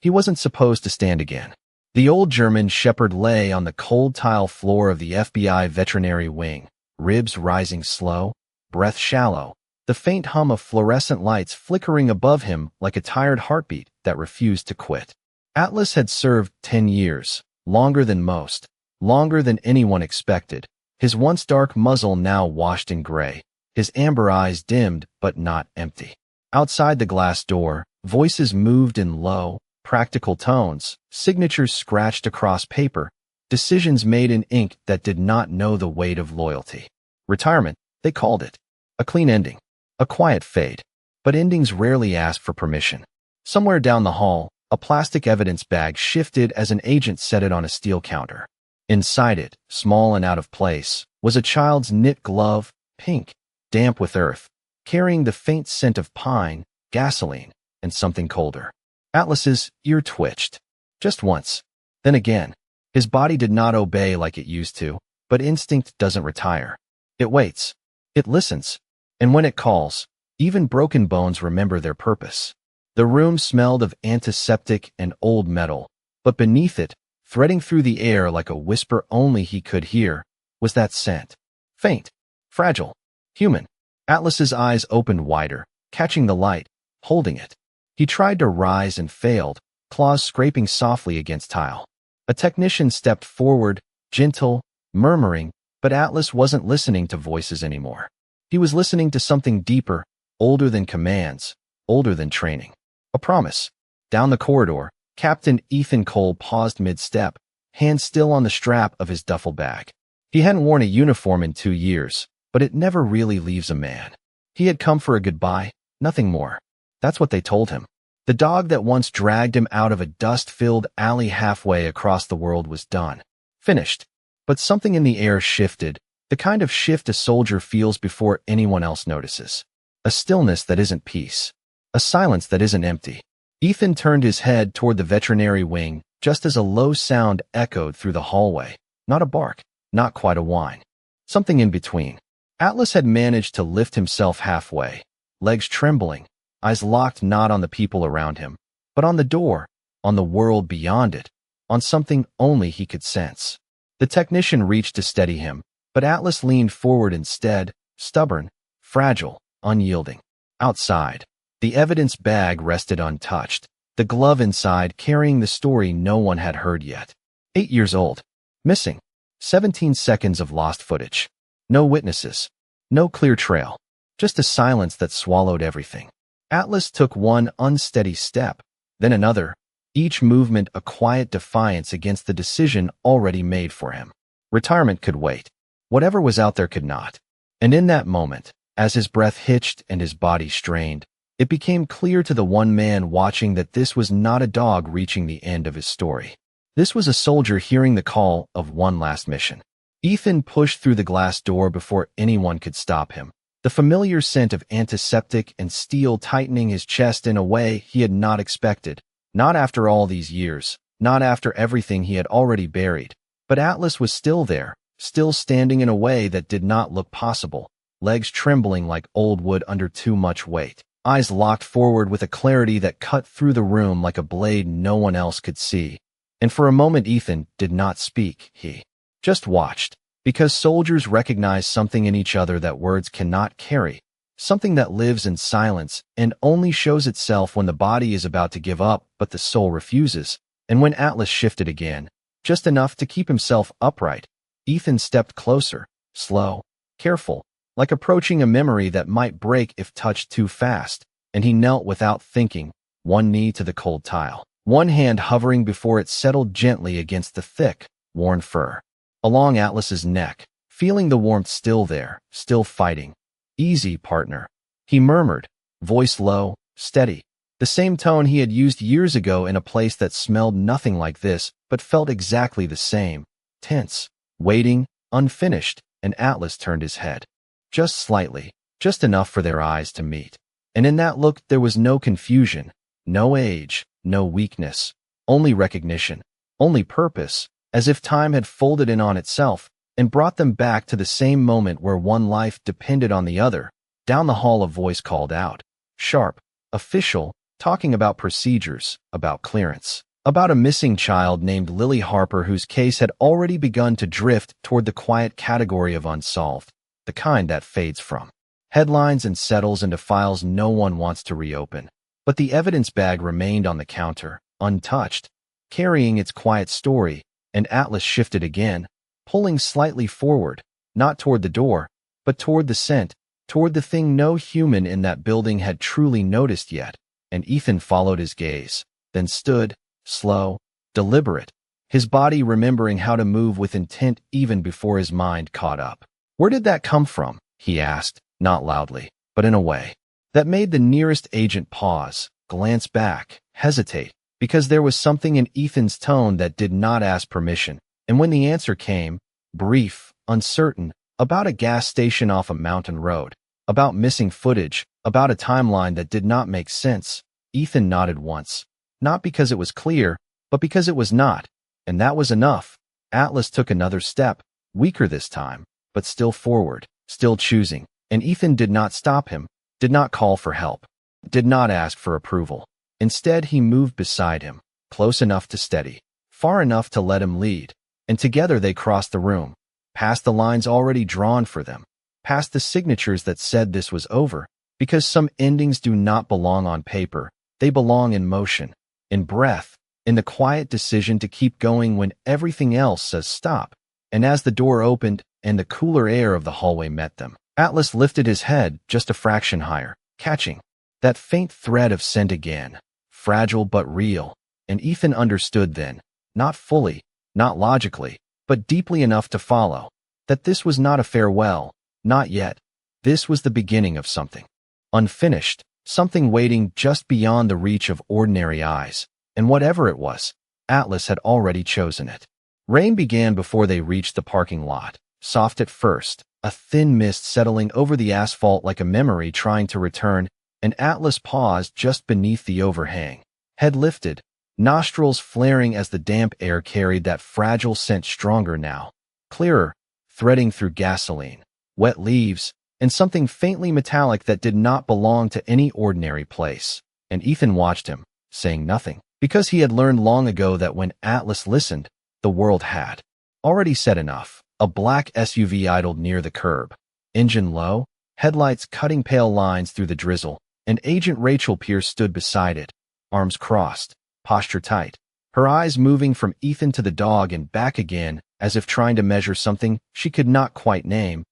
He wasn't supposed to stand again. The old German shepherd lay on the cold tile floor of the FBI veterinary wing, ribs rising slow, breath shallow, the faint hum of fluorescent lights flickering above him like a tired heartbeat that refused to quit. Atlas had served 10 years, longer than most, longer than anyone expected, his once dark muzzle now washed in gray, his amber eyes dimmed but not empty. Outside the glass door, voices moved in low, practical tones, signatures scratched across paper, decisions made in ink that did not know the weight of loyalty. Retirement, they called it. A clean ending. A quiet fade. But endings rarely ask for permission. Somewhere down the hall, a plastic evidence bag shifted as an agent set it on a steel counter. Inside it, small and out of place, was a child's knit glove, pink, damp with earth, carrying the faint scent of pine, gasoline, and something colder. Atlas's ear twitched. Just once. Then again. His body did not obey like it used to, but instinct doesn't retire. It waits. It listens. And when it calls, even broken bones remember their purpose. The room smelled of antiseptic and old metal, but beneath it, threading through the air like a whisper only he could hear, was that scent. Faint. Fragile. Human. Atlas's eyes opened wider, catching the light, holding it. He tried to rise and failed, claws scraping softly against tile. A technician stepped forward, gentle, murmuring, but Atlas wasn't listening to voices anymore. He was listening to something deeper, older than commands, older than training. A promise. Down the corridor, Captain Ethan Cole paused mid-step, hand still on the strap of his duffel bag. He hadn't worn a uniform in 2 years, but it never really leaves a man. He had come for a goodbye, nothing more. That's what they told him. The dog that once dragged him out of a dust-filled alley halfway across the world was done. Finished. But something in the air shifted, the kind of shift a soldier feels before anyone else notices. A stillness that isn't peace. A silence that isn't empty. Ethan turned his head toward the veterinary wing, just as a low sound echoed through the hallway. Not a bark, not quite a whine. Something in between. Atlas had managed to lift himself halfway, legs trembling, eyes locked not on the people around him, but on the door, on the world beyond it, on something only he could sense. The technician reached to steady him, but Atlas leaned forward instead, stubborn, fragile, unyielding. Outside, the evidence bag rested untouched, the glove inside carrying the story no one had heard yet. 8 years old. Missing. 17 seconds of lost footage. No witnesses. No clear trail. Just a silence that swallowed everything. Atlas took one unsteady step, then another, each movement a quiet defiance against the decision already made for him. Retirement could wait. Whatever was out there could not. And in that moment, as his breath hitched and his body strained, it became clear to the one man watching that this was not a dog reaching the end of his story. This was a soldier hearing the call of one last mission. Ethan pushed through the glass door before anyone could stop him, the familiar scent of antiseptic and steel tightening his chest in a way he had not expected. Not after all these years, not after everything he had already buried. But Atlas was still there, still standing in a way that did not look possible, legs trembling like old wood under too much weight, eyes locked forward with a clarity that cut through the room like a blade no one else could see. And for a moment Ethan did not speak, he just watched, because soldiers recognize something in each other that words cannot carry, something that lives in silence and only shows itself when the body is about to give up but the soul refuses. And when Atlas shifted again, just enough to keep himself upright, Ethan stepped closer, slow, careful, like approaching a memory that might break if touched too fast, and he knelt without thinking, one knee to the cold tile, one hand hovering before it settled gently against the thick, worn fur. Along Atlas's neck, feeling the warmth still there, still fighting. Easy, partner, he murmured, voice low, steady, the same tone he had used years ago in a place that smelled nothing like this, but felt exactly the same, tense, waiting, unfinished, and Atlas turned his head. Just slightly, just enough for their eyes to meet. And in that look there was no confusion, no age, no weakness, only recognition, only purpose, as if time had folded in on itself and brought them back to the same moment where one life depended on the other. Down the hall a voice called out, sharp, official, talking about procedures, about clearance, about a missing child named Lily Harper whose case had already begun to drift toward the quiet category of unsolved, the kind that fades from headlines and settles into files no one wants to reopen. But the evidence bag remained on the counter, untouched, carrying its quiet story, and Atlas shifted again, pulling slightly forward, not toward the door, but toward the scent, toward the thing no human in that building had truly noticed yet, and Ethan followed his gaze, then stood, slow, deliberate, his body remembering how to move with intent even before his mind caught up. "Where did that come from?" he asked, not loudly, but in a way that made the nearest agent pause, glance back, hesitate, because there was something in Ethan's tone that did not ask permission. And when the answer came, brief, uncertain, about a gas station off a mountain road, about missing footage, about a timeline that did not make sense, Ethan nodded once, not because it was clear, but because it was not, and that was enough. Atlas took another step, weaker this time, but still forward, still choosing, and Ethan did not stop him, did not call for help, did not ask for approval. Instead, he moved beside him, close enough to steady, far enough to let him lead, and together they crossed the room, past the lines already drawn for them, past the signatures that said this was over, because some endings do not belong on paper, they belong in motion, in breath, in the quiet decision to keep going when everything else says stop. And as the door opened and the cooler air of the hallway met them, Atlas lifted his head just a fraction higher, catching that faint thread of scent again, fragile but real, and Ethan understood then, not fully, not logically, but deeply enough to follow, that this was not a farewell, not yet. This was the beginning of something unfinished, something waiting just beyond the reach of ordinary eyes, and whatever it was, Atlas had already chosen it. Rain began before they reached the parking lot, soft at first, a thin mist settling over the asphalt like a memory trying to return, and Atlas paused just beneath the overhang, head lifted, nostrils flaring as the damp air carried that fragile scent stronger now, clearer, threading through gasoline, wet leaves, and something faintly metallic that did not belong to any ordinary place. And Ethan watched him, saying nothing, because he had learned long ago that when Atlas listened, the world had already said enough. A black SUV idled near the curb, engine low, headlights cutting pale lines through the drizzle, and Agent Rachel Pierce stood beside it, arms crossed, posture tight, her eyes moving from Ethan to the dog and back again as if trying to measure something she could not quite name.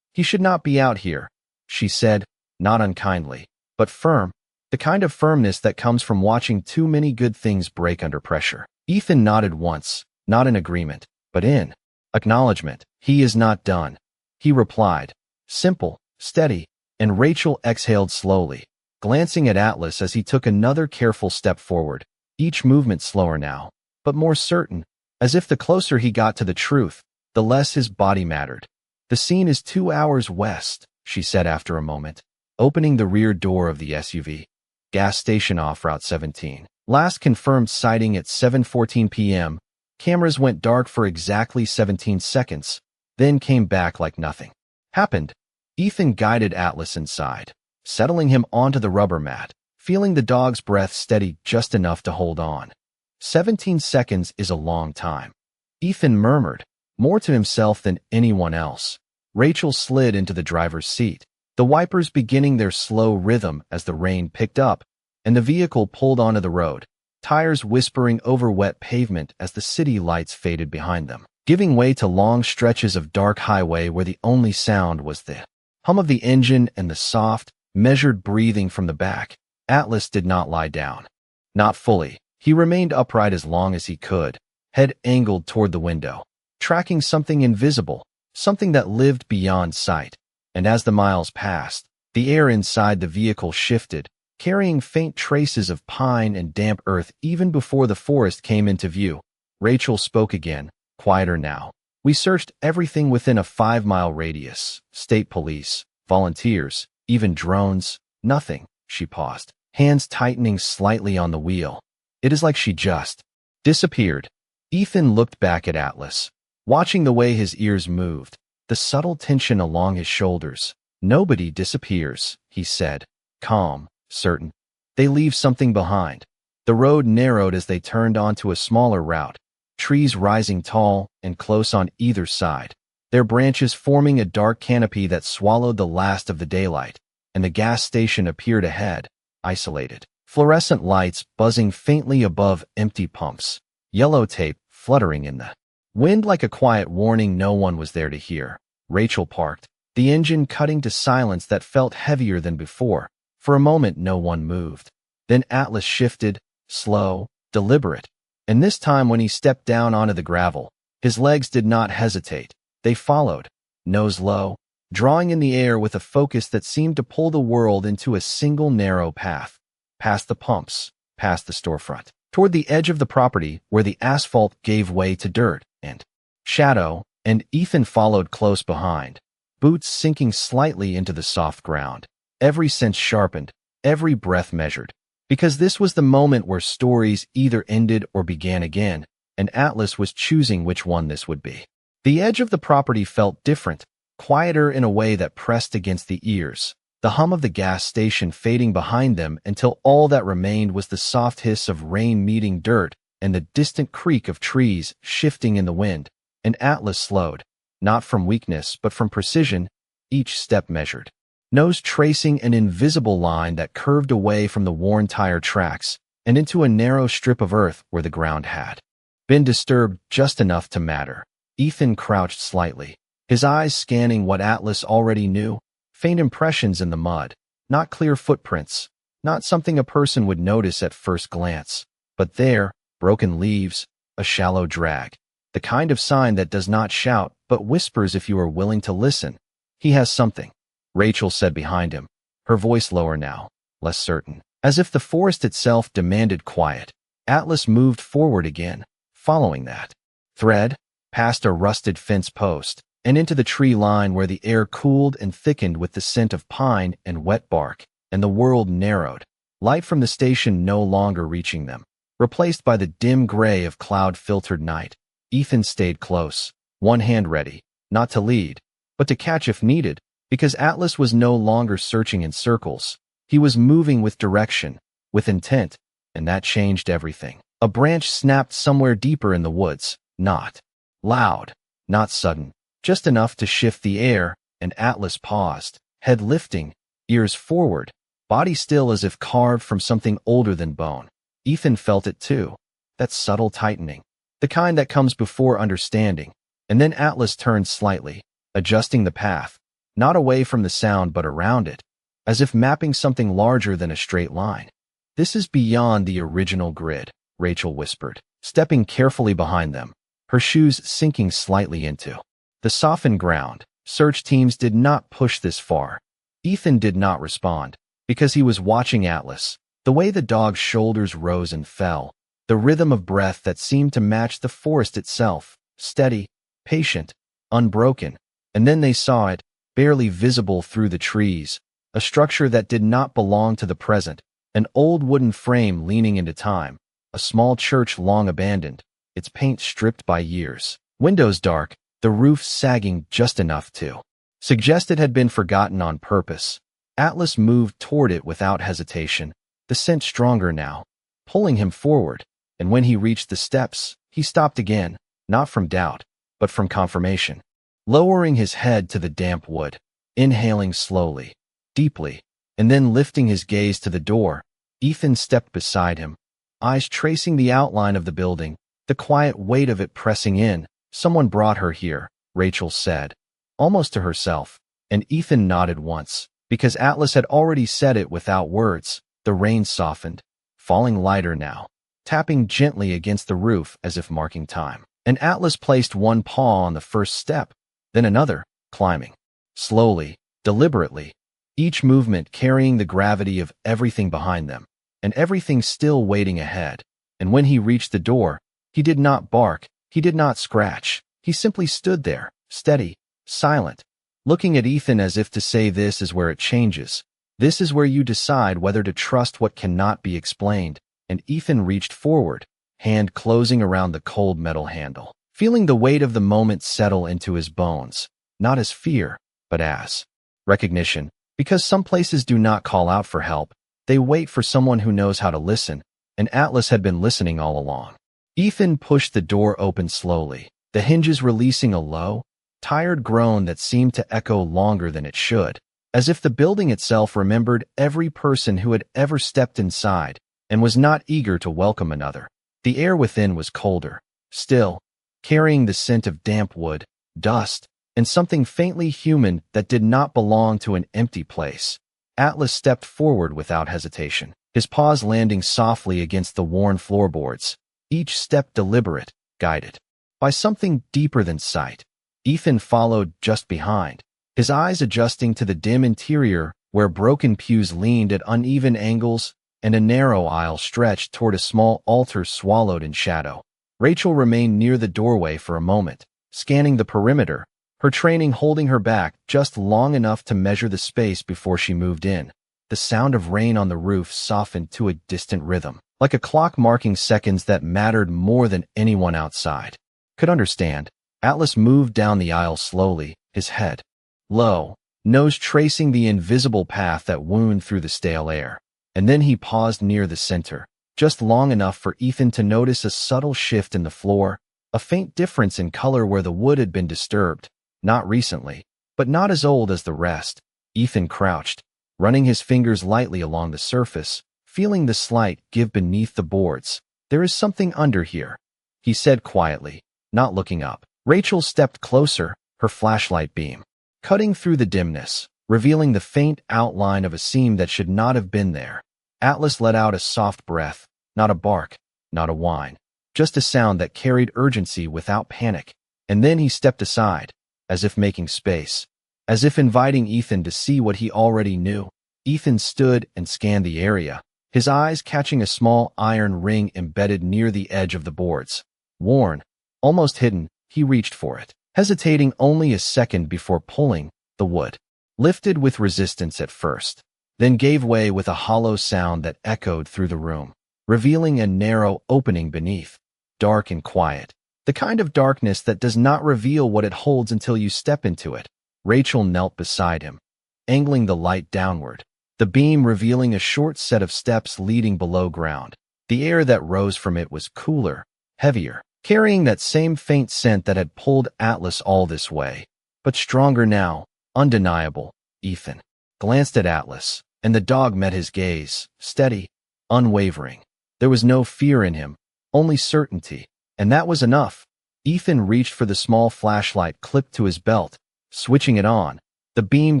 "He should not be out here," she said, not unkindly, but firm, the kind of firmness that comes from watching too many good things break under pressure. Ethan nodded once, not in agreement, but in acknowledgement. "He is not done," he replied, simple, steady, and Rachel exhaled slowly, glancing at Atlas as he took another careful step forward, each movement slower now, but more certain, as if the closer he got to the truth, the less his body mattered. "The scene is 2 hours west," she said after a moment, opening the rear door of the SUV. "Gas station off Route 17. Last confirmed sighting at 7:14 p.m. Cameras went dark for exactly 17 seconds, then came back like nothing happened." Ethan guided Atlas inside, settling him onto the rubber mat, feeling the dog's breath steady just enough to hold on. 17 seconds is a long time, Ethan murmured, more to himself than anyone else. Rachel slid into the driver's seat, the wipers beginning their slow rhythm as the rain picked up, and the vehicle pulled onto the road, tires whispering over wet pavement as the city lights faded behind them, giving way to long stretches of dark highway where the only sound was the hum of the engine and the soft, measured breathing from the back. Atlas did not lie down. Not fully. He remained upright as long as he could, head angled toward the window, tracking something invisible, something that lived beyond sight. And as the miles passed, the air inside the vehicle shifted, carrying faint traces of pine and damp earth even before the forest came into view. Rachel spoke again, quieter now. "We searched everything within a 5-mile radius. State police, volunteers, even drones. Nothing." She paused, hands tightening slightly on the wheel. "It is like she just disappeared." Ethan looked back at Atlas, watching the way his ears moved, the subtle tension along his shoulders. "Nobody disappears," he said, calm, certain. They leave something behind. The road narrowed as they turned onto a smaller route, trees rising tall and close on either side, their branches forming a dark canopy that swallowed the last of the daylight, and the gas station appeared ahead, isolated. Fluorescent lights buzzing faintly above empty pumps, yellow tape fluttering in the wind like a quiet warning no one was there to hear. Rachel parked, the engine cutting to silence that felt heavier than before. For a moment no one moved. Then Atlas shifted, slow, deliberate. And this time when he stepped down onto the gravel, his legs did not hesitate. They followed, nose low, drawing in the air with a focus that seemed to pull the world into a single narrow path. Past the pumps, past the storefront, toward the edge of the property where the asphalt gave way to dirt and shadow, and Ethan followed close behind, boots sinking slightly into the soft ground, every sense sharpened, every breath measured, because this was the moment where stories either ended or began again, and Atlas was choosing which one this would be. The edge of the property felt different, quieter in a way that pressed against the ears, the hum of the gas station fading behind them until all that remained was the soft hiss of rain meeting dirt and the distant creak of trees shifting in the wind. And Atlas slowed, not from weakness but from precision, each step measured, nose tracing an invisible line that curved away from the worn tire tracks and into a narrow strip of earth where the ground had been disturbed just enough to matter. Ethan crouched slightly, his eyes scanning what Atlas already knew, faint impressions in the mud, not clear footprints, not something a person would notice at first glance, but there, broken leaves, a shallow drag, the kind of sign that does not shout but whispers if you are willing to listen. He has something, Rachel said behind him, her voice lower now, less certain, as if the forest itself demanded quiet. Atlas moved forward again, following that thread, past a rusted fence post, and into the tree line where the air cooled and thickened with the scent of pine and wet bark, and the world narrowed, light from the station no longer reaching them, replaced by the dim gray of cloud-filtered night. Ethan stayed close, one hand ready, not to lead, but to catch if needed, because Atlas was no longer searching in circles. He was moving with direction, with intent, and that changed everything. A branch snapped somewhere deeper in the woods, not loud, not sudden, just enough to shift the air, and Atlas paused, head lifting, ears forward, body still as if carved from something older than bone. Ethan felt it too, that subtle tightening, the kind that comes before understanding, and then Atlas turned slightly, adjusting the path, not away from the sound but around it, as if mapping something larger than a straight line. "This is beyond the original grid," Rachel whispered, stepping carefully behind them, her shoes sinking slightly into the softened ground. Search teams did not push this far. Ethan did not respond, because he was watching Atlas, the way the dog's shoulders rose and fell, the rhythm of breath that seemed to match the forest itself, steady, patient, unbroken. And then they saw it, barely visible through the trees, a structure that did not belong to the present, an old wooden frame leaning into time, a small church long abandoned, its paint stripped by years, windows dark, the roof sagging just enough to suggest it had been forgotten on purpose. Atlas moved toward it without hesitation, the scent stronger now, pulling him forward, and when he reached the steps, he stopped again, not from doubt, but from confirmation, lowering his head to the damp wood, inhaling slowly, deeply, and then lifting his gaze to the door. Ethan stepped beside him, eyes tracing the outline of the building, the quiet weight of it pressing in. "Someone brought her here," Rachel said, almost to herself, and Ethan nodded once, because Atlas had already said it without words. The rain softened, falling lighter now, tapping gently against the roof as if marking time. And Atlas placed one paw on the first step, then another, climbing, slowly, deliberately, each movement carrying the gravity of everything behind them, and everything still waiting ahead. And when he reached the door, he did not bark, he did not scratch, he simply stood there, steady, silent, looking at Ethan as if to say, "This is where it changes. This is where you decide whether to trust what cannot be explained." And Ethan reached forward, hand closing around the cold metal handle, feeling the weight of the moment settle into his bones, not as fear, but as recognition, because some places do not call out for help, They wait for someone who knows how to listen, and Atlas had been listening all along. Ethan pushed the door open slowly, the hinges releasing a low, tired groan that seemed to echo longer than it should, as if the building itself remembered every person who had ever stepped inside and was not eager to welcome another. The air within was colder, still, carrying the scent of damp wood, dust, and something faintly human that did not belong to an empty place. Atlas stepped forward without hesitation, his paws landing softly against the worn floorboards, each step deliberate, guided by something deeper than sight. Ethan followed just behind, his eyes adjusting to the dim interior where broken pews leaned at uneven angles and a narrow aisle stretched toward a small altar swallowed in shadow. Rachel remained near the doorway for a moment, scanning the perimeter, her training holding her back just long enough to measure the space before she moved in. The sound of rain on the roof softened to a distant rhythm, like a clock marking seconds that mattered more than anyone outside could understand. Atlas moved down the aisle slowly, his head low, nose tracing the invisible path that wound through the stale air. And then he paused near the center, just long enough for Ethan to notice a subtle shift in the floor, a faint difference in color where the wood had been disturbed, not recently, but not as old as the rest. Ethan crouched, running his fingers lightly along the surface, feeling the slight give beneath the boards. "There is something under here," he said quietly, not looking up. Rachel stepped closer, her flashlight beam cutting through the dimness, revealing the faint outline of a seam that should not have been there. Atlas let out a soft breath, not a bark, not a whine, just a sound that carried urgency without panic. And then he stepped aside, as if making space, as if inviting Ethan to see what he already knew. Ethan stood and scanned the area, his eyes catching a small iron ring embedded near the edge of the boards. Worn, almost hidden, he reached for it, hesitating only a second before pulling. The wood lifted with resistance at first, then gave way with a hollow sound that echoed through the room, revealing a narrow opening beneath, dark and quiet, the kind of darkness that does not reveal what it holds until you step into it. Rachel knelt beside him, angling the light downward, the beam revealing a short set of steps leading below ground. The air that rose from it was cooler, heavier, carrying that same faint scent that had pulled Atlas all this way, but stronger now, undeniable. Ethan glanced at Atlas, and the dog met his gaze, steady, unwavering. There was no fear in him, only certainty, and that was enough. Ethan reached for the small flashlight clipped to his belt, switching it on, the beam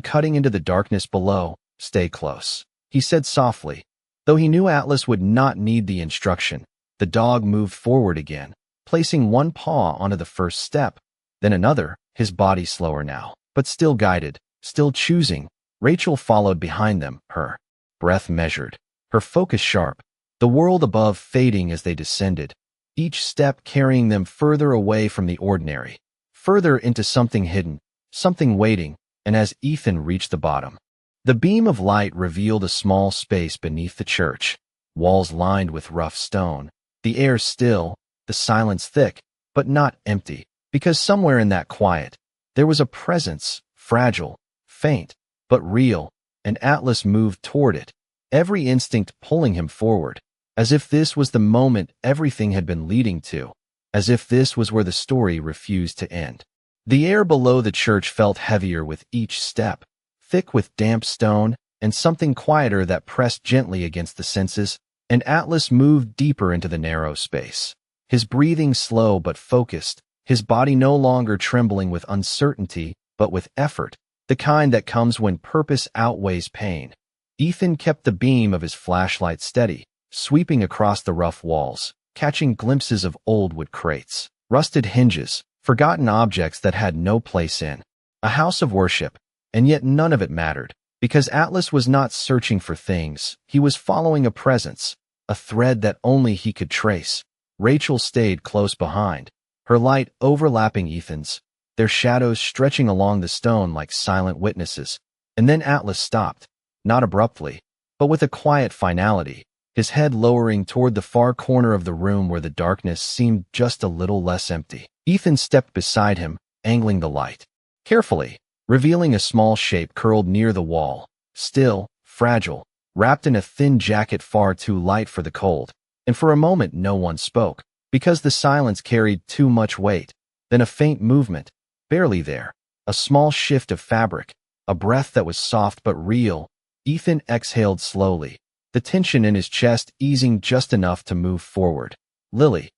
cutting into the darkness below. "Stay close," he said softly. Though he knew Atlas would not need the instruction, the dog moved forward again, placing one paw onto the first step, then another, his body slower now, but still guided, still choosing. Rachel followed behind them, her breath measured, her focus sharp, the world above fading as they descended, each step carrying them further away from the ordinary, further into something hidden, something waiting. And as Ethan reached the bottom, the beam of light revealed a small space beneath the church, walls lined with rough stone, the air still, the silence thick, but not empty, because somewhere in that quiet, there was a presence, fragile, faint, but real, and Atlas moved toward it, every instinct pulling him forward, as if this was the moment everything had been leading to, as if this was where the story refused to end. The air below the church felt heavier with each step, thick with damp stone, and something quieter that pressed gently against the senses, and Atlas moved deeper into the narrow space, his breathing slow but focused, his body no longer trembling with uncertainty, but with effort, the kind that comes when purpose outweighs pain. Ethan kept the beam of his flashlight steady, sweeping across the rough walls, catching glimpses of old wood crates, rusted hinges, forgotten objects that had no place in a house of worship, and yet none of it mattered, because Atlas was not searching for things, he was following a presence, a thread that only he could trace. Rachel stayed close behind, her light overlapping Ethan's, their shadows stretching along the stone like silent witnesses. And then Atlas stopped, not abruptly, but with a quiet finality, his head lowering toward the far corner of the room where the darkness seemed just a little less empty. Ethan stepped beside him, angling the light carefully, revealing a small shape curled near the wall, still, fragile, wrapped in a thin jacket far too light for the cold, and for a moment no one spoke, because the silence carried too much weight. Then a faint movement, barely there, a small shift of fabric, a breath that was soft but real. Ethan exhaled slowly, the tension in his chest easing just enough to move forward. "Lily,"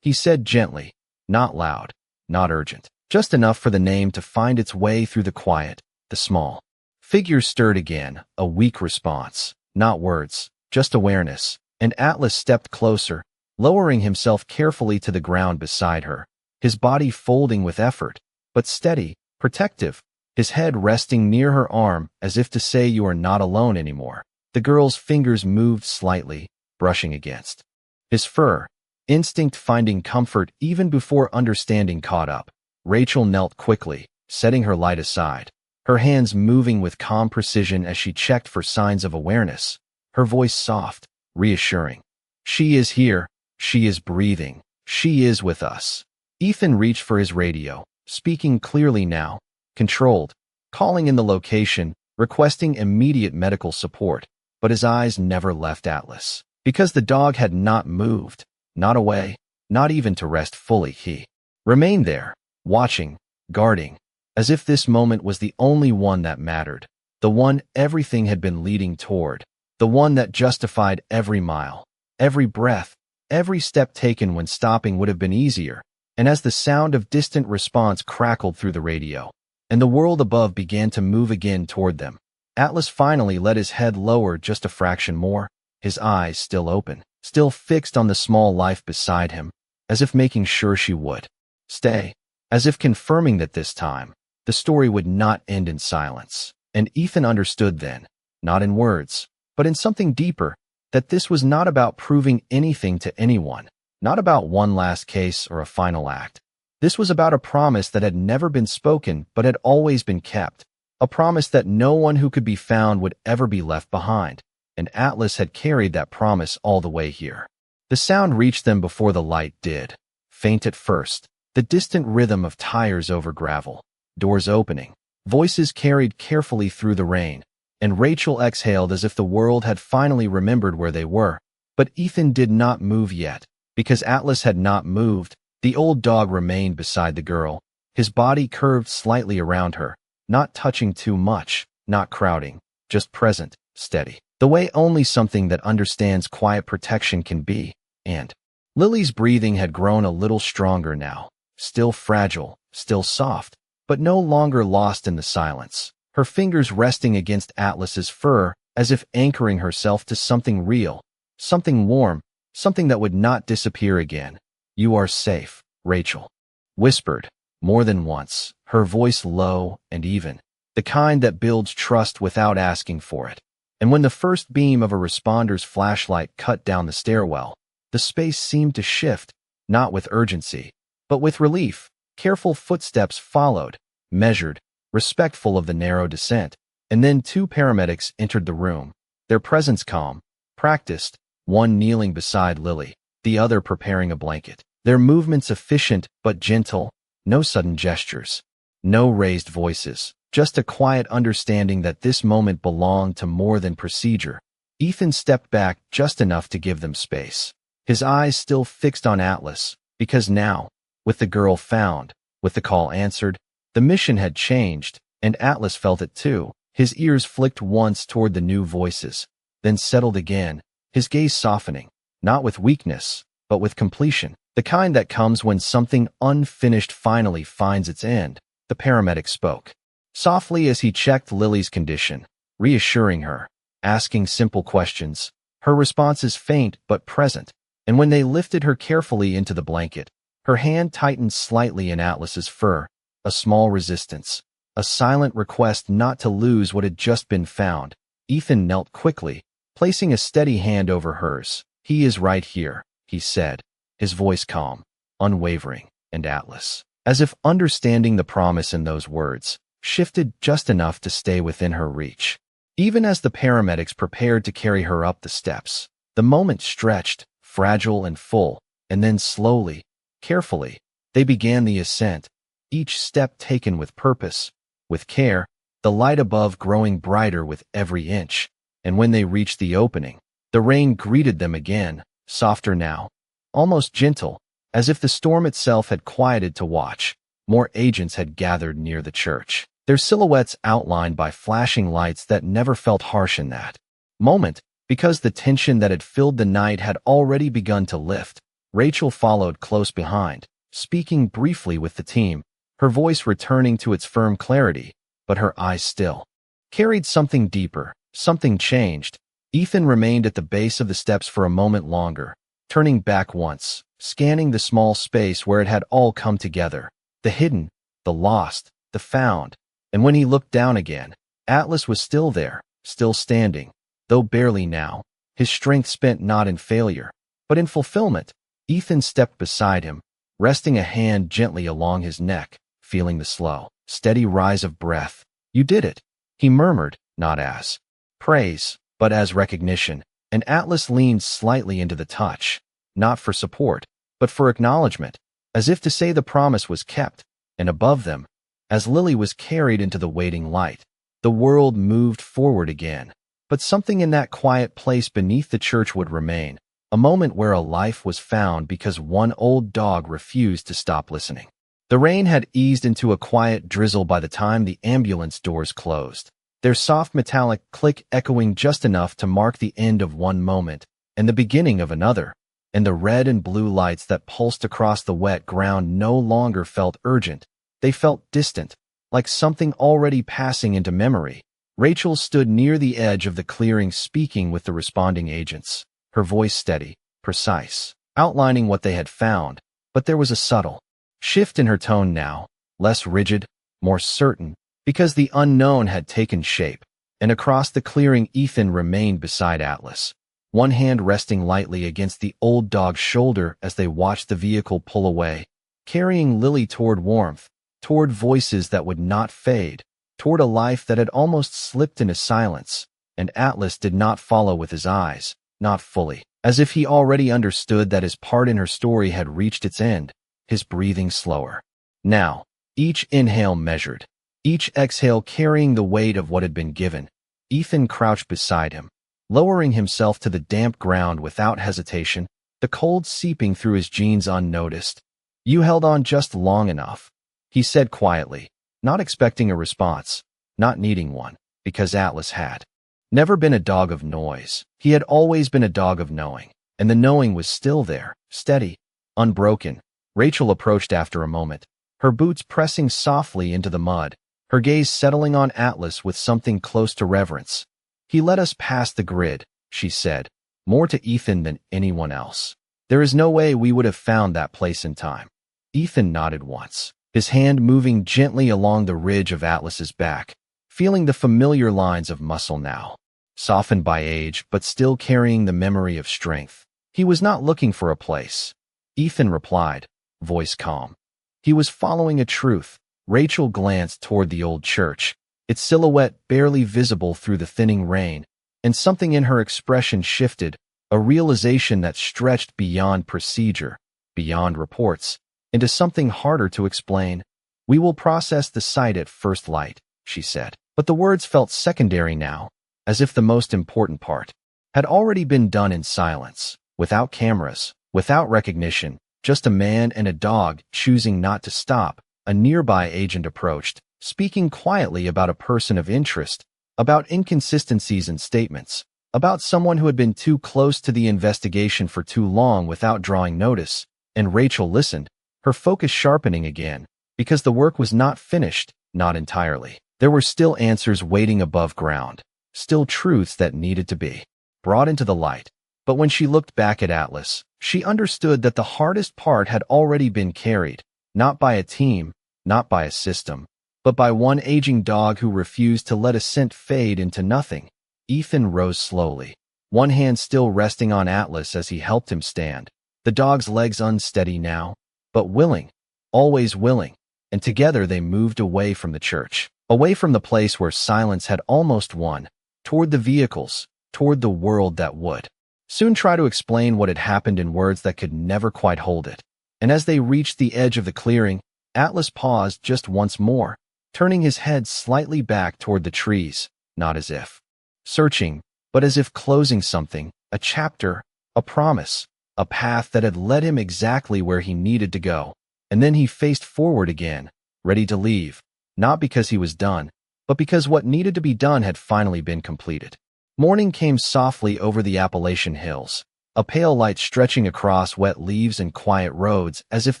he said gently, not loud, not urgent, just enough for the name to find its way through the quiet. The small figure stirred again, a weak response, not words, just awareness, and Atlas stepped closer, lowering himself carefully to the ground beside her, his body folding with effort, but steady, protective, his head resting near her arm as if to say you are not alone anymore. The girl's fingers moved slightly, brushing against his fur, instinct finding comfort even before understanding caught up. Rachel knelt quickly, setting her light aside, her hands moving with calm precision as she checked for signs of awareness, her voice soft, reassuring. "She is here, she is breathing, she is with us." Ethan reached for his radio, speaking clearly now, controlled, calling in the location, requesting immediate medical support, but his eyes never left Atlas, because the dog had not moved, not away, not even to rest fully. He remained there, watching, guarding, as if this moment was the only one that mattered, the one everything had been leading toward, the one that justified every mile, every breath, every step taken when stopping would have been easier. And as the sound of distant response crackled through the radio, and the world above began to move again toward them, Atlas finally let his head lower just a fraction more, his eyes still open, still fixed on the small life beside him, as if making sure she would stay, as if confirming that this time, the story would not end in silence. And Ethan understood then, not in words, but in something deeper, that this was not about proving anything to anyone, not about one last case or a final act. This was about a promise that had never been spoken but had always been kept, a promise that no one who could be found would ever be left behind, and Atlas had carried that promise all the way here. The sound reached them before the light did, faint at first, the distant rhythm of tires over gravel, doors opening, voices carried carefully through the rain, and Rachel exhaled as if the world had finally remembered where they were. But Ethan did not move yet. Because Atlas had not moved, the old dog remained beside the girl, his body curved slightly around her, not touching too much, not crowding, just present, steady, the way only something that understands quiet protection can be. And Lily's breathing had grown a little stronger now, still fragile, still soft, but no longer lost in the silence, her fingers resting against Atlas's fur as if anchoring herself to something real, something warm, something that would not disappear again. "You are safe," Rachel whispered, more than once, her voice low and even, the kind that builds trust without asking for it. And when the first beam of a responder's flashlight cut down the stairwell, the space seemed to shift, not with urgency, but with relief. Careful footsteps followed, measured, respectful of the narrow descent, and then two paramedics entered the room, their presence calm, practiced, one kneeling beside Lily, the other preparing a blanket, their movements efficient but gentle, no sudden gestures, no raised voices, just a quiet understanding that this moment belonged to more than procedure. Ethan stepped back just enough to give them space, his eyes still fixed on Atlas, because now, with the girl found, with the call answered, the mission had changed, and Atlas felt it too. His ears flicked once toward the new voices, then settled again, his gaze softening, not with weakness, but with completion, the kind that comes when something unfinished finally finds its end. The paramedic spoke, softly as he checked Lily's condition, reassuring her, asking simple questions, her responses faint but present, and when they lifted her carefully into the blanket, her hand tightened slightly in Atlas's fur, a small resistance, a silent request not to lose what had just been found. Ethan knelt quickly, placing a steady hand over hers. "He is right here," he said, his voice calm, unwavering, and Atlas, as if understanding the promise in those words, shifted just enough to stay within her reach. Even as the paramedics prepared to carry her up the steps, the moment stretched, fragile and full, and then slowly, carefully, they began the ascent, each step taken with purpose, with care, the light above growing brighter with every inch. and when they reached the opening, the rain greeted them again, softer now, almost gentle, as if the storm itself had quieted to watch. More agents had gathered near the church, their silhouettes outlined by flashing lights that never felt harsh in that moment, because the tension that had filled the night had already begun to lift. Rachel followed close behind, speaking briefly with the team, her voice returning to its firm clarity, but her eyes still carried something deeper, something changed. Ethan remained at the base of the steps for a moment longer, turning back once, scanning the small space where it had all come together, the hidden, the lost, the found. And when he looked down again, Atlas was still there, still standing, though barely now, his strength spent not in failure, but in fulfillment. Ethan stepped beside him, resting a hand gently along his neck, feeling the slow, steady rise of breath. "You did it," he murmured, not as praise, but as recognition, and Atlas leaned slightly into the touch, not for support, but for acknowledgement, as if to say the promise was kept. And above them, as Lily was carried into the waiting light, the world moved forward again. But something in that quiet place beneath the church would remain, a moment where a life was found because one old dog refused to stop listening. The rain had eased into a quiet drizzle by the time the ambulance doors closed, their soft metallic click echoing just enough to mark the end of one moment and the beginning of another, and the red and blue lights that pulsed across the wet ground no longer felt urgent. They felt distant, like something already passing into memory. Rachel stood near the edge of the clearing speaking with the responding agents, her voice steady, precise, outlining what they had found, but there was a subtle shift in her tone now, less rigid, more certain, because the unknown had taken shape. And across the clearing Ethan remained beside Atlas, one hand resting lightly against the old dog's shoulder as they watched the vehicle pull away, carrying Lily toward warmth, toward voices that would not fade, toward a life that had almost slipped into silence. And Atlas did not follow with his eyes, not fully, as if he already understood that his part in her story had reached its end, his breathing slower. Now, each inhale measured, each exhale carrying the weight of what had been given. Ethan crouched beside him, lowering himself to the damp ground without hesitation, the cold seeping through his jeans unnoticed. "You held on just long enough," he said quietly, not expecting a response, not needing one, because Atlas had never been a dog of noise. He had always been a dog of knowing, and the knowing was still there, steady, unbroken. Rachel approached after a moment, her boots pressing softly into the mud, her gaze settling on Atlas with something close to reverence. "He led us past the grid," she said, more to Ethan than anyone else. "There is no way we would have found that place in time." Ethan nodded once, his hand moving gently along the ridge of Atlas's back, feeling the familiar lines of muscle now, softened by age but still carrying the memory of strength. He was not looking for a place, Ethan replied, voice calm. He was following a truth. Rachel glanced toward the old church, its silhouette barely visible through the thinning rain, and something in her expression shifted, a realization that stretched beyond procedure, beyond reports, into something harder to explain. "We will process the site at first light," she said. But the words felt secondary now, as if the most important part had already been done in silence, without cameras, without recognition, just a man and a dog choosing not to stop. A nearby agent approached, speaking quietly about a person of interest, about inconsistencies in statements, about someone who had been too close to the investigation for too long without drawing notice. And Rachel listened, her focus sharpening again, because the work was not finished, not entirely. There were still answers waiting above ground, still truths that needed to be brought into the light. But when she looked back at Atlas, she understood that the hardest part had already been carried, not by a team, not by a system, but by one aging dog who refused to let a scent fade into nothing. Ethan rose slowly, one hand still resting on Atlas as he helped him stand, the dog's legs unsteady now, but willing, always willing, and together they moved away from the church, away from the place where silence had almost won, toward the vehicles, toward the world that would soon try to explain what had happened in words that could never quite hold it. And as they reached the edge of the clearing, Atlas paused just once more, turning his head slightly back toward the trees, not as if searching, but as if closing something, a chapter, a promise, a path that had led him exactly where he needed to go. And then he faced forward again, ready to leave, not because he was done, but because what needed to be done had finally been completed. Morning came softly over the Appalachian hills, a pale light stretching across wet leaves and quiet roads as if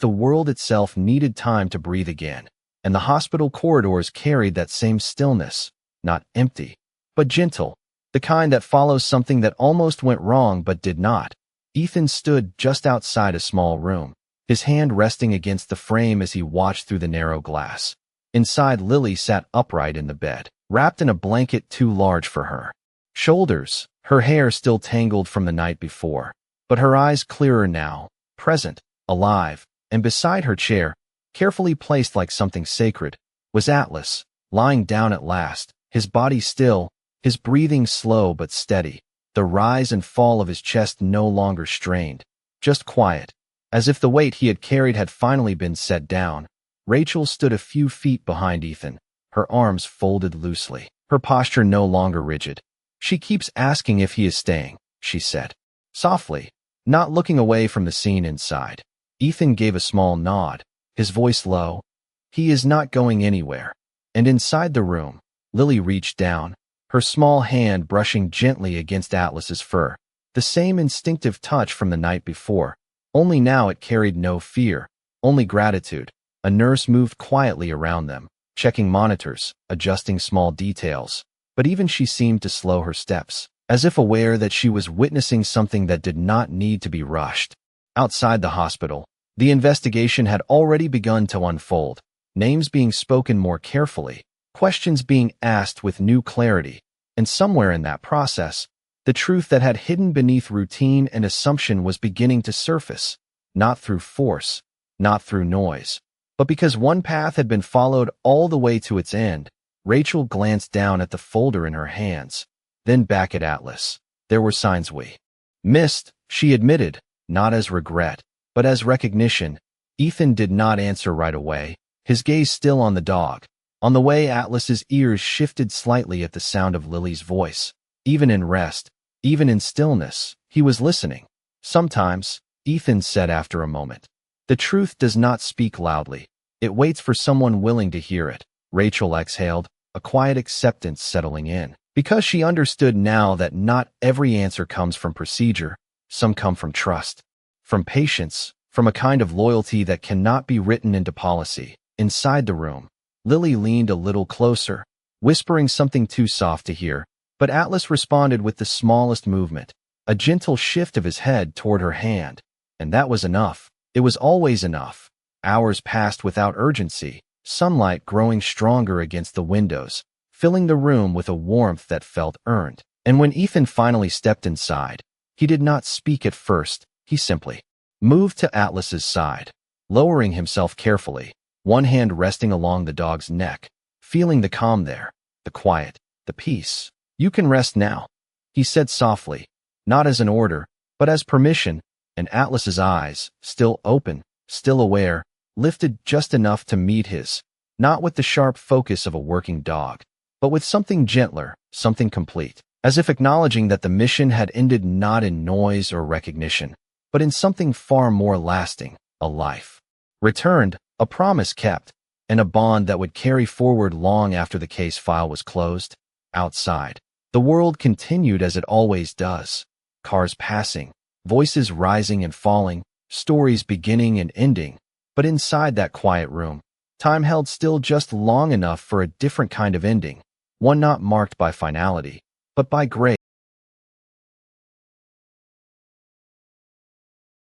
the world itself needed time to breathe again. And the hospital corridors carried that same stillness, not empty, but gentle, the kind that follows something that almost went wrong but did not. Ethan stood just outside a small room, his hand resting against the frame as he watched through the narrow glass. Inside, Lily sat upright in the bed, wrapped in a blanket too large for her shoulders, her hair still tangled from the night before, but her eyes clearer now, present, alive, and beside her chair, carefully placed like something sacred, was Atlas, lying down at last, his body still, his breathing slow but steady, the rise and fall of his chest no longer strained, just quiet, as if the weight he had carried had finally been set down. Rachel stood a few feet behind Ethan, her arms folded loosely, her posture no longer rigid. "She keeps asking if he is staying," she said, softly, not looking away from the scene inside. Ethan gave a small nod, his voice low. "He is not going anywhere." And inside the room, Lily reached down, her small hand brushing gently against Atlas's fur, the same instinctive touch from the night before, only now it carried no fear, only gratitude. A nurse moved quietly around them, checking monitors, adjusting small details, but even she seemed to slow her steps, as if aware that she was witnessing something that did not need to be rushed. Outside the hospital, the investigation had already begun to unfold, names being spoken more carefully, questions being asked with new clarity, and somewhere in that process, the truth that had hidden beneath routine and assumption was beginning to surface, not through force, not through noise, but because one path had been followed all the way to its end. Rachel glanced down at the folder in her hands, then back at Atlas. There were signs we missed, she admitted, not as regret, but as recognition. Ethan did not answer right away, his gaze still on the dog. On the way, Atlas's ears shifted slightly at the sound of Lily's voice. Even in rest, even in stillness, he was listening. "Sometimes," Ethan said after a moment, "the truth does not speak loudly. It waits for someone willing to hear it." Rachel exhaled, a quiet acceptance settling in, because she understood now that not every answer comes from procedure. Some come from trust, from patience, from a kind of loyalty that cannot be written into policy. Inside the room, Lily leaned a little closer, whispering something too soft to hear, but Atlas responded with the smallest movement, a gentle shift of his head toward her hand, and that was enough. It was always enough. Hours passed without urgency, sunlight growing stronger against the windows, filling the room with a warmth that felt earned. And when Ethan finally stepped inside, he did not speak at first, he simply moved to Atlas's side, lowering himself carefully, one hand resting along the dog's neck, feeling the calm there, the quiet, the peace. "You can rest now," he said softly, not as an order, but as permission, and Atlas's eyes, still open, still aware, lifted just enough to meet his, not with the sharp focus of a working dog, but with something gentler, something complete, as if acknowledging that the mission had ended not in noise or recognition, but in something far more lasting, a life returned, a promise kept, and a bond that would carry forward long after the case file was closed. Outside, the world continued as it always does, cars passing, voices rising and falling, stories beginning and ending. But inside that quiet room, time held still just long enough for a different kind of ending, one not marked by finality, but by grace.